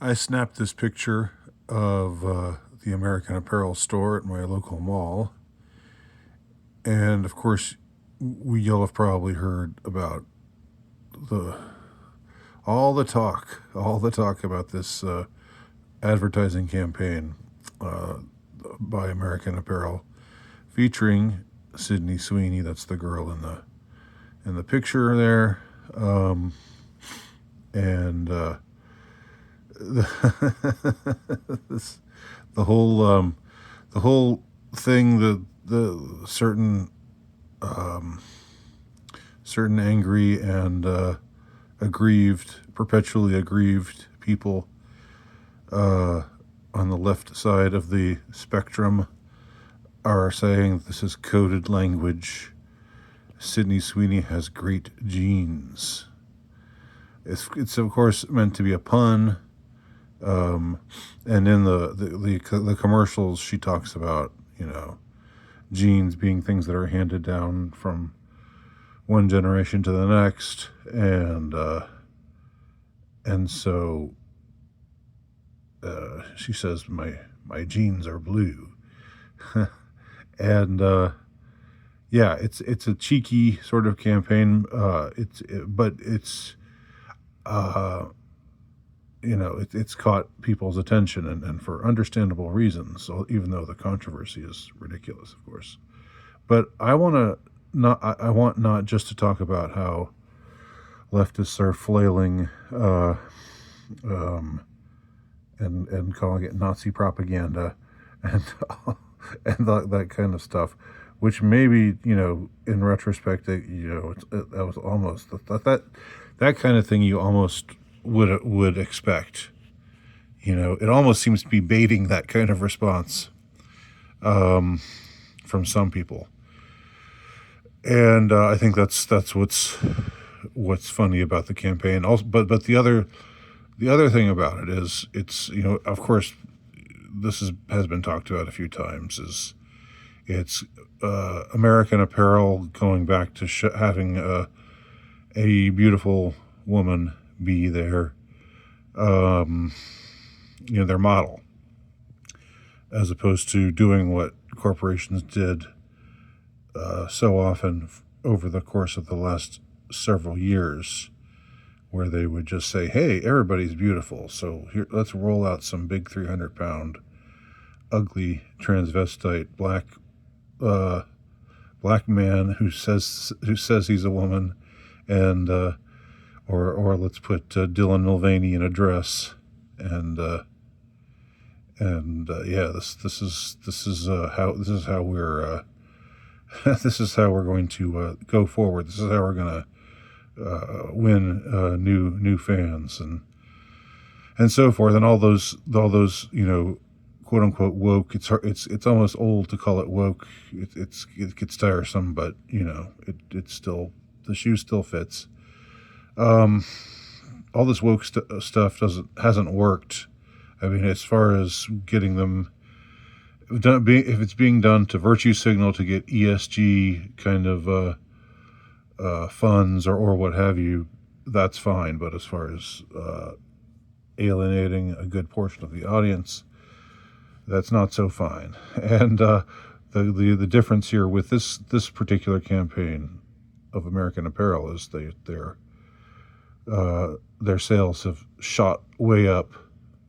I snapped this picture of the American Apparel store at my local mall. And of course, you'll have probably heard about the all the talk about this advertising campaign uh, by American Apparel featuring Sydney Sweeney. That's the girl in the picture there, and this, the whole the whole thing, the certain angry and aggrieved, perpetually aggrieved people on the left side of the spectrum are saying this is coded language. Sydney Sweeney has great genes. It's of course meant to be a pun, and in the commercials she talks about genes being things that are handed down from one generation to the next, and so she says my genes are blue, and yeah, it's a cheeky sort of campaign. But it's it's caught people's attention, and for understandable reasons. So even though the controversy is ridiculous, of course, but I want not just to talk about how leftists are flailing and calling it Nazi propaganda and and that kind of stuff, which maybe in retrospect that was almost that kind of thing you almost would expect. It almost seems to be baiting that kind of response from some people, and I think that's what's funny about the campaign. Also, but the other thing about it is it's of course has been talked about a few times. Is it's American Apparel going back to having a beautiful woman be their their model, as opposed to doing what corporations did so often over the course of the last several years, where they would just say, "Hey, everybody's beautiful, so here, let's roll out some big 300-pound, ugly transvestite black man who says he's a woman, and or let's put Dylan Mulvaney in a dress, and yeah, this is how we're this is how we're going to go forward. This is how we're going to win new fans and so forth, and all those quote unquote woke. It's almost old to call it woke. It gets tiresome, but it's still, the shoe still fits. All this woke stuff hasn't worked. I mean, as far as getting them done, if it's being done to virtue signal to get ESG kind of funds or what have you, that's fine. But as far as alienating a good portion of the audience, that's not so fine. And the difference here with this particular campaign of American Apparel is their sales have shot way up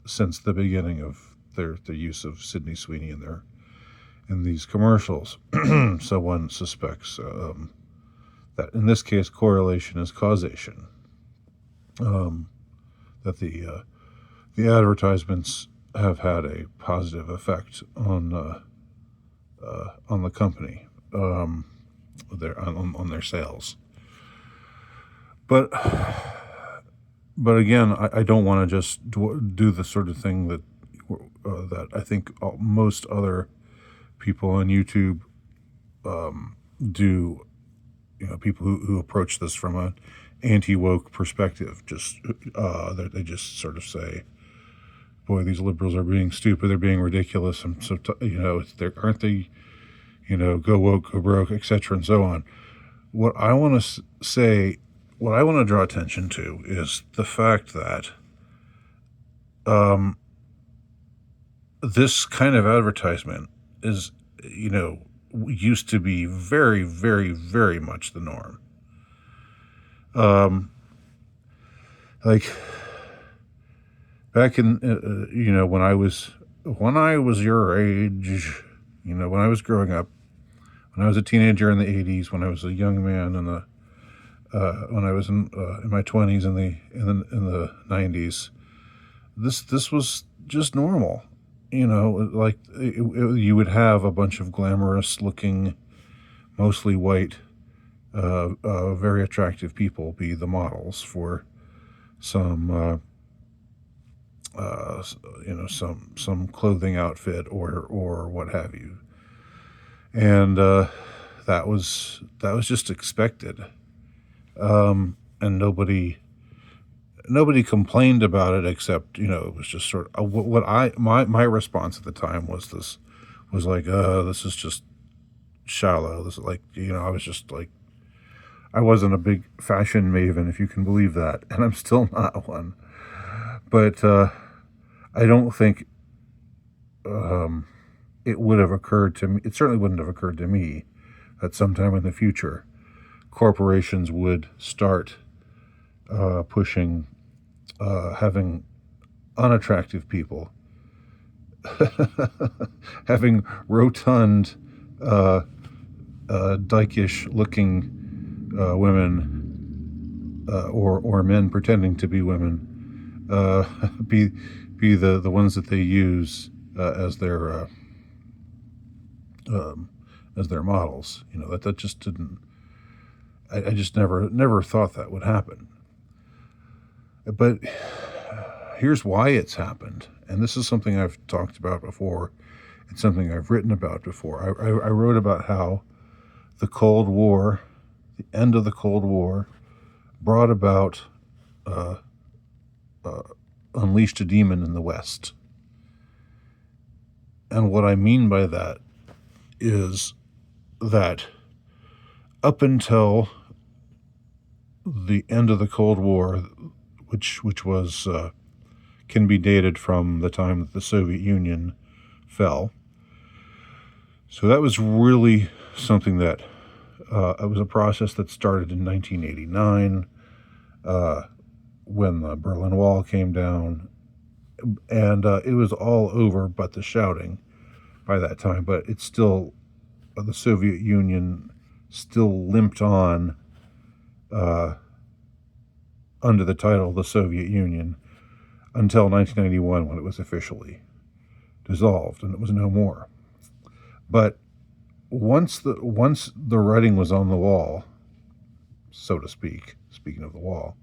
since the beginning of the use of Sydney Sweeney in these commercials. So one suspects that in this case correlation is causation. That the advertisements have had a positive effect on the company, on their sales. But again, I don't want to just do the sort of thing that I think most other people on YouTube do. People who approach this from an anti-woke perspective. Just they just sort of say, "Boy, these liberals are being stupid. They're being ridiculous. And so aren't they? Go woke, go broke, etc. and so on." What I want to say, what I want to draw attention to, is the fact that this kind of advertisement is, used to be very, very, very much the norm. Like back in, when I was your age, when I was growing up, when I was a teenager in the '80s, when I was a young man when I was in my 20s in the '90s, this was just normal. Like you would have a bunch of glamorous looking, mostly white, very attractive people be the models for some, some clothing outfit or what have you, and that was just expected, and nobody complained about it except it was just sort of what my response at the time was like, this is just shallow. This is like, I was just like, I wasn't a big fashion maven, if you can believe that, and I'm still not one. But I don't think it would have occurred to me. It certainly wouldn't have occurred to me that sometime in the future, corporations would start pushing, having unattractive people, having rotund, dykish looking women, or men pretending to be women, be the ones that they use as their models. That just didn't. I just never thought that would happen. But here's why it's happened, and this is something I've talked about before. It's something I've written about before. I wrote about how the Cold War, the end of the Cold War, brought about, unleashed a demon in the West. And what I mean by that is that up until the end of the Cold War, which was can be dated from the time that the Soviet Union fell. So that was really something that it was a process that started in 1989 when the Berlin Wall came down, and it was all over but the shouting by that time. But it's still, the Soviet Union still limped on under the title the Soviet Union until 1991, when it was officially dissolved and it was no more. But once the writing was on the wall, so to speak, speaking of the wall,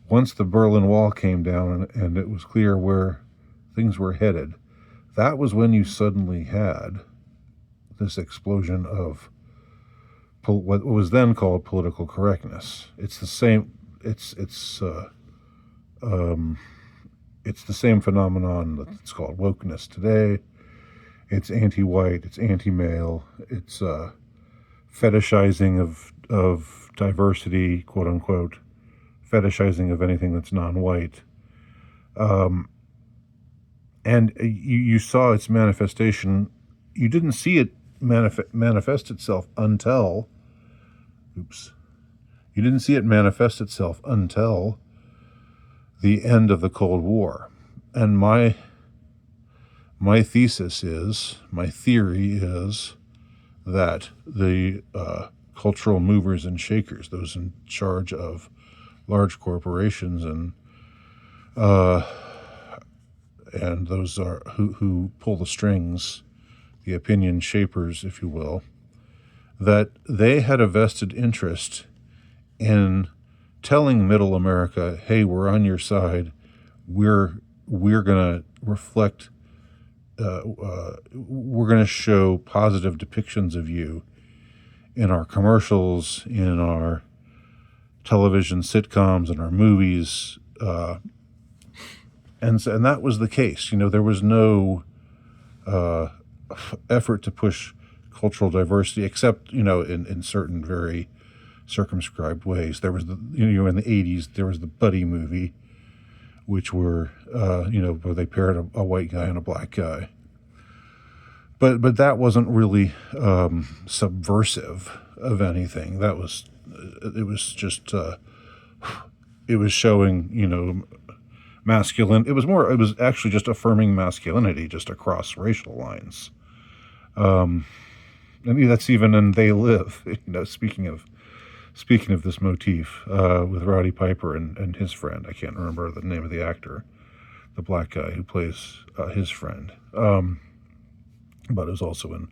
once the Berlin Wall came down and it was clear where things were headed, that was when you suddenly had this explosion of what was then called political correctness. It's the same. It's the same phenomenon that's called wokeness today. It's anti-white. It's anti-male. It's fetishizing of diversity, quote unquote, fetishizing of anything that's non-white. And you saw its manifestation. You didn't see it manifest itself until. You didn't see it manifest itself until the end of the Cold War. And my theory is that the cultural movers and shakers, those in charge of large corporations and those are who pull the strings, the opinion shapers, if you will, that they had a vested interest in telling Middle America, hey, we're on your side. We're going to reflect. We're going to show positive depictions of you in our commercials, in our television sitcoms, in our movies, and that was the case. There was no effort to push cultural diversity, except in certain very circumscribed ways. There was in the '80s there was the Buddy movie, which were, where they paired a white guy and a black guy. But that wasn't really subversive of anything. It was just, it was showing, masculine. It was actually just affirming masculinity just across racial lines. I mean, that's even in They Live, speaking of this motif, with Roddy Piper and his friend. I can't remember the name of the actor, the black guy who plays his friend. But it was also in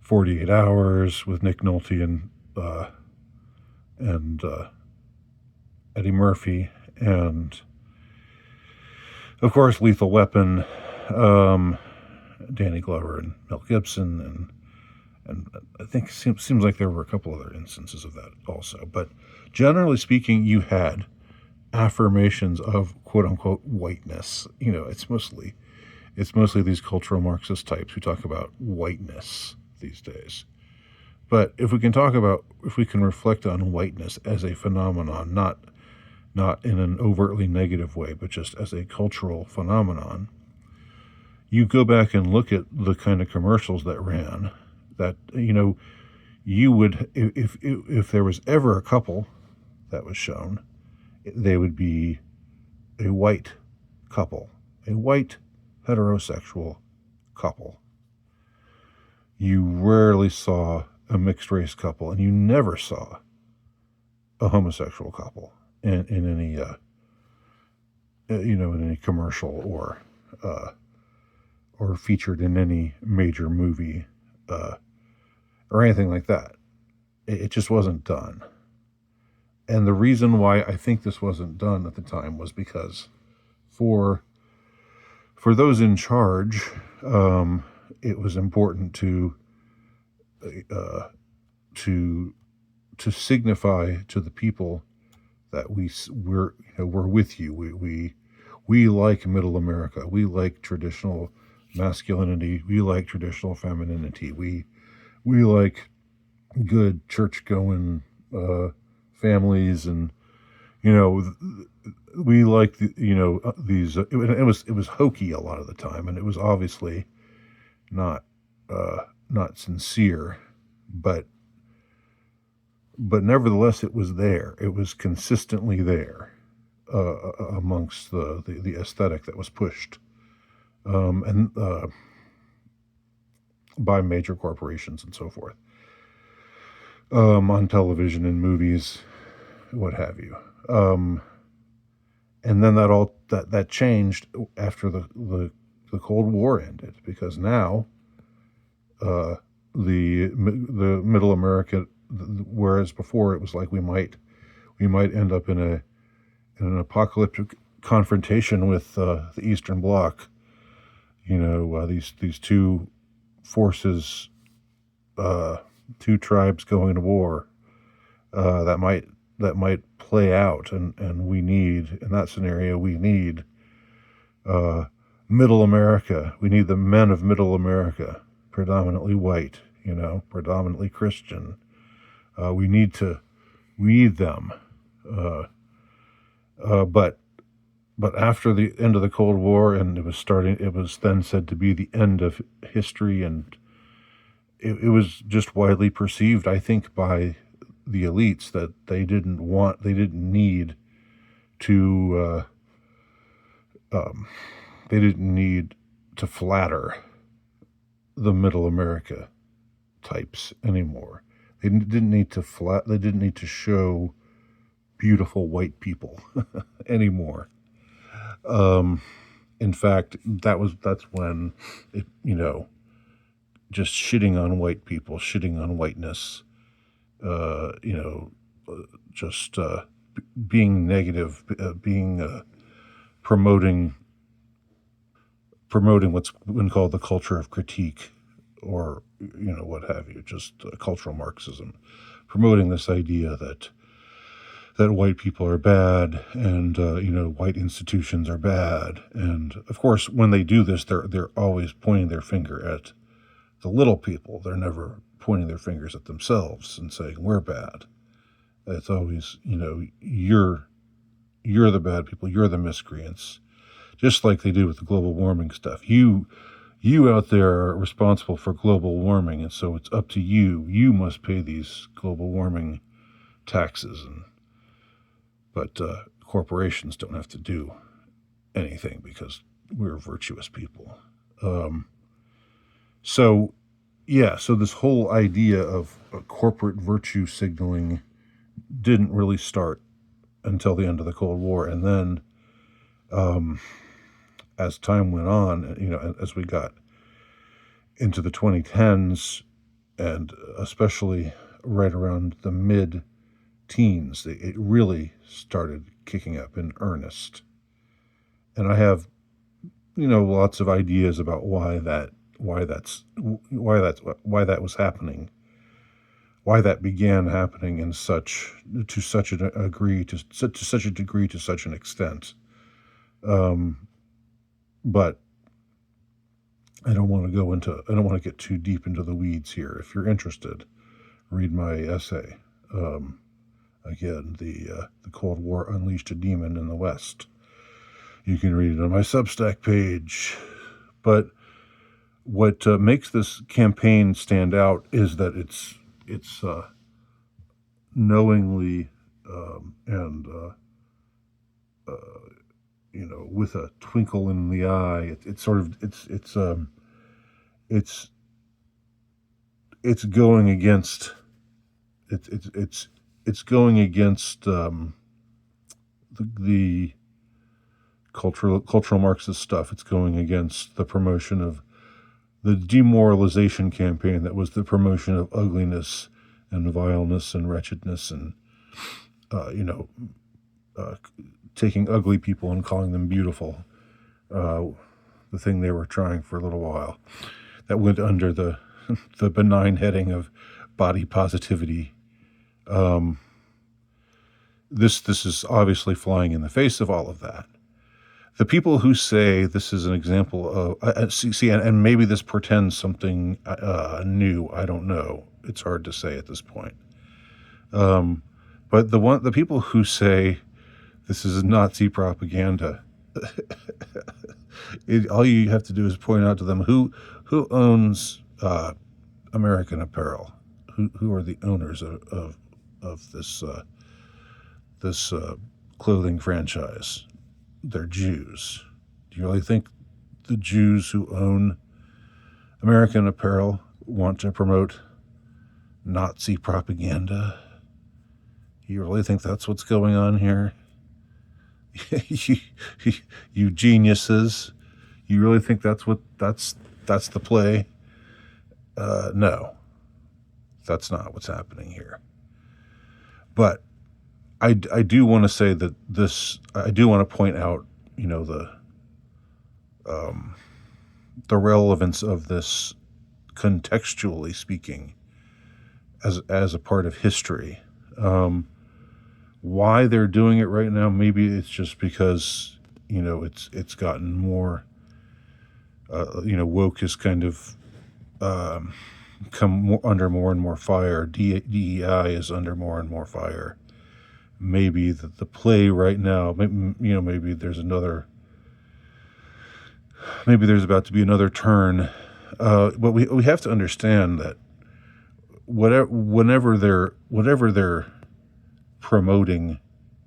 48 Hours with Nick Nolte and Eddie Murphy, and of course Lethal Weapon, Danny Glover and Mel Gibson, and I think it seems like there were a couple other instances of that also. But generally speaking, you had affirmations of quote unquote whiteness. It's mostly these cultural Marxist types who talk about whiteness these days. But if we can reflect on whiteness as a phenomenon, not in an overtly negative way, but just as a cultural phenomenon, you go back and look at the kind of commercials that ran, that, you would, if there was ever a couple that was shown, they would be a white couple, a white heterosexual couple. You rarely saw a mixed race couple, and you never saw a homosexual couple in any in any commercial or featured in any major movie or anything like that. It just wasn't done. And the reason why I think this wasn't done at the time was because for those in charge, it was important to signify to the people that we're with you. We like Middle America. We like traditional masculinity. We like traditional femininity. We like good church going families, and we like these. It was hokey a lot of the time, and it was obviously not sincere, but nevertheless it was there. It was consistently there amongst the aesthetic that was pushed and by major corporations and so forth, on television and movies, what have you. And then that changed after the Cold War ended, because now the Middle America, whereas before it was like we might end up in an apocalyptic confrontation with the Eastern Bloc. These two forces, two tribes going to war, that might play out, and we need, in that scenario, we need Middle America. We need the men of Middle America, predominantly white, predominantly Christian. We need them. But after the end of the Cold War, and it was then said to be the end of history, and it was just widely perceived, I think, by the elites that they didn't need to flatter the Middle America types anymore. They didn't need to show beautiful white people anymore. In fact, that's when it, just shitting on white people, shitting on whiteness, just being negative, promoting what's been called the culture of critique, or what have you, just cultural Marxism, promoting this idea that white people are bad, and white institutions are bad. And of course, when they do this, they're always pointing their finger at the little people. They're never pointing their fingers at themselves and saying we're bad. It's always you're You're the bad people. You're the miscreants. Just like they do with the global warming stuff. You out there are responsible for global warming, and so it's up to you. You must pay these global warming taxes. But corporations don't have to do anything because we're virtuous people. So this whole idea of corporate virtue signaling didn't really start until the end of the Cold War. And then as time went on, as we got into the 2010s, and especially right around the mid-teens, it really started kicking up in earnest. And I have, lots of ideas about why that was happening, why that began happening to such a degree, to such an extent. But I don't want to get too deep into the weeds here. If you're interested, read my essay. Again, the Cold War unleashed a demon in the West. You can read it on my Substack page. But what makes this campaign stand out is that it's knowingly and with a twinkle in the eye. It's going against it's going against the cultural Marxist stuff. It's going against the promotion of the demoralization campaign that was the promotion of ugliness and vileness and wretchedness and taking ugly people and calling them beautiful. The thing they were trying for a little while that went under the benign heading of body positivity. This is obviously flying in the face of all of that. The people who say this is an example of and maybe this portends something new. I don't know. It's hard to say at this point. But the people who say this is Nazi propaganda, all you have to do is point out to them who owns American Apparel, who are the owners of this clothing franchise. They're Jews. Do you really think the Jews who own American Apparel want to promote Nazi propaganda? You really think that's what's going on here? you geniuses. You really think that's the play? No. That's not what's happening here. But I do want to say that I do want to point out, the relevance of this contextually speaking as a part of history. Why they're doing it right now, maybe it's just because, it's gotten more, woke has kind of come under more and more fire. DEI is under more and more fire. Maybe the play right now, maybe there's about to be another turn. But we have to understand that whatever they're promoting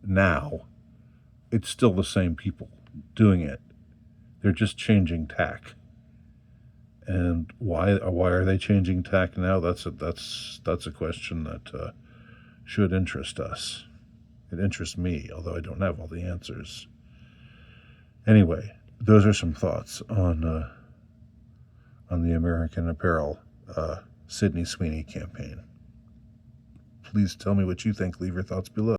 now, it's still the same people doing it. They're just changing tack. And why are they changing tack now? That's a question that should interest us. It interests me, although I don't have all the answers. Anyway, those are some thoughts on the American Apparel Sydney Sweeney campaign. Please tell me what you think. Leave your thoughts below.